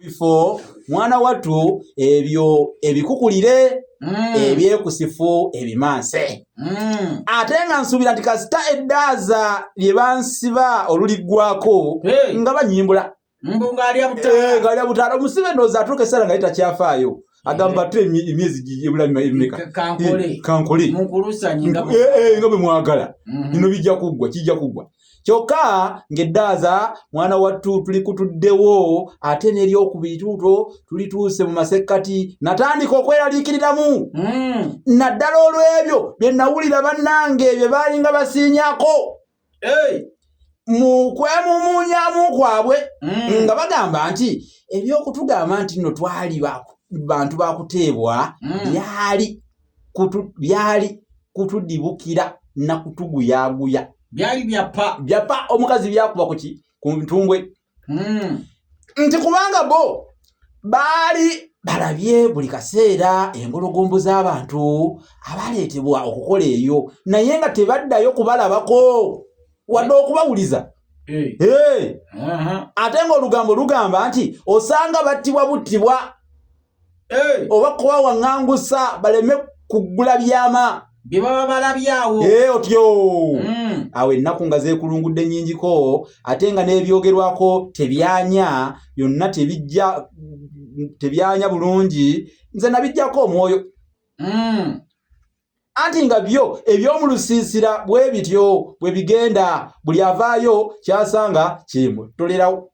bifo mwana wattu ebyo ebikukulire ebyekusifu ebimanse ate nga nsubira nti kasita eddaaza lye bansiba oluliggwako nga banyimbula ngalya butaala omusibe ndowooza atuuka essala nga takyafaayo agamba ate emyezi emeka kankole nga bwe mwagala bino bijja kuggwa kyokka ng'eddaaza mwana wattu tulikutuddewo ate n'eryokubiri tuuto tulituuse mu masekkati natandika okweraliikiriramu naddala olw'ebyo bye nawulira bannange bye baalinga basiinyako mu kwemumuunyaamu kwabwe nga bagamba nti ebyokutugamba nti nno twali bantu bakuteebwa byali kutudibukira na kutuguyaguya byali byapa omukazi byakuba ku ntumbwe nti kubanga bo baali balabye buli kaseera engologombo z'abantu abaleetebwa okukola eyo naye nga tebaddayo kubalabako wadde okubawuliza ate ng'olugambo lugamba nti osanga battibwa buttibwa oba kuba waŋŋangusa baleme kuggula byama bye baba balabyawo otyo awo ennaku nga zeekulungudde nnyingiko ate nga n'ebyogerwako tebyanya byonna tebyanya bulungi nze nabijjako omwoyo anti nga byo eby'omulusiisira bwe bityo bwe bigenda buli avaayo kyasanga kimuttolerawo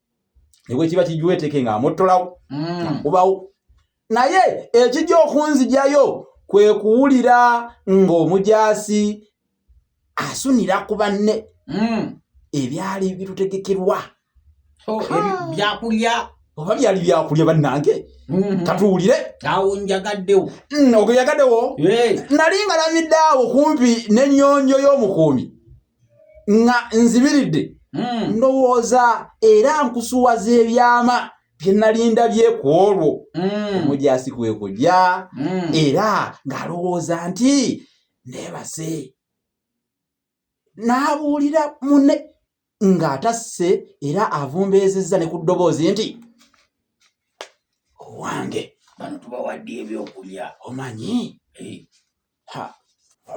ne bwe kiba kijweteke ng'amuttolawo kubawo naye ekijja okunzijayo kwe kuwulira ng'omujaasi asunira ku banne ebyali bitutegekerwa byakulya oba byali byakulya bannange katuwulire awo njagaddewo ogeyagaddewo nali ngalamidde awo kumpi n'ennyonjo y'omukuumi nga nzibiridde ndowooza era nkusuwaza ebyama bye nalinda byeku olwo omujaasi kwe kujja era ng'alowooza nti neebase n'abuulira munne ng'atasse era avumbeezezza ne ku ddoboozi nti owange bano tubawadde ebyokulya omanyi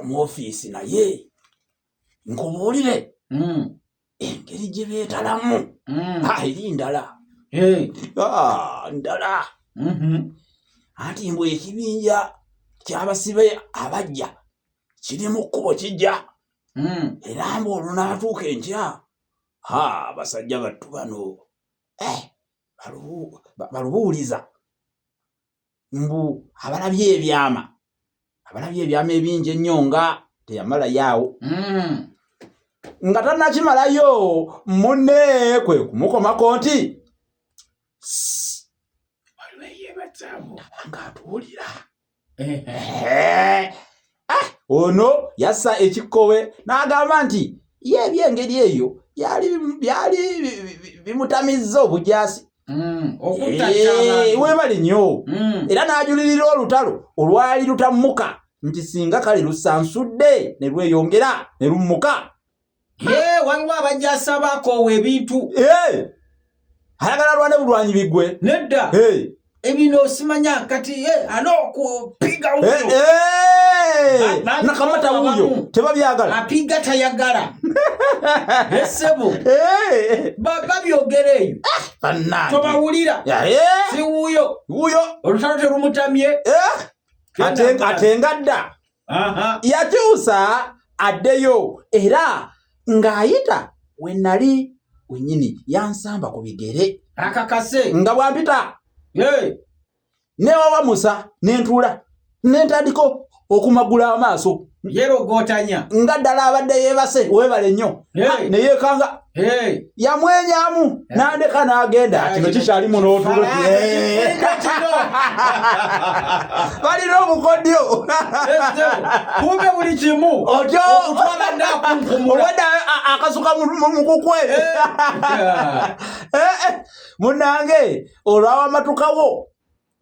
mu ofiisi naye nkubuulire engeri gye beetalamu eri ndala ndala anti mbwe ekibinja ky'abasibe abajja kiri mu kkubo kijja era mbu olwo n'atuuka enkya basajja battu bano balubuuliza mbu abalabye ebyama ebingi ennyo nga teyamalayo awo nga tannakimalayo munne kwe kumukomako nti ng'atuwulira ono yassa ekikkowe n'agamba nti ye ebyengeri eyo byali bimutamizza obujaasi webali nnyo era n'ajulirira olutalo olwali lutammuka nti singa kale lusansudde ne lweyongera ne lummuka waliwo abajaasi abakoowa ebintu ayagala lwane bulwanyi biggwe nedda ebino simanya kati kupiga wuyo nakamata wuyo tebabyagala apiga tayagala esebo babyogera eyo tobawulira si wuyo olutalo terumutamye atenga dda yakyusa addeyo era ng'ayita we nali wennyini yansamba ku bigere akakase nga bwampita newawamusa n'entuula n'entandika okumagula amaaso yerogootanya nga ddala abadde yeebase webale nnyo ne yeekanga yamwenyaamu n'andeka n'agenda kino kikyalimu n'otulo balina obukodyo kumbe buli kimu otyo obadde akasuka mu kukwe munnange olwawamatukawo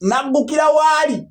naggukira waali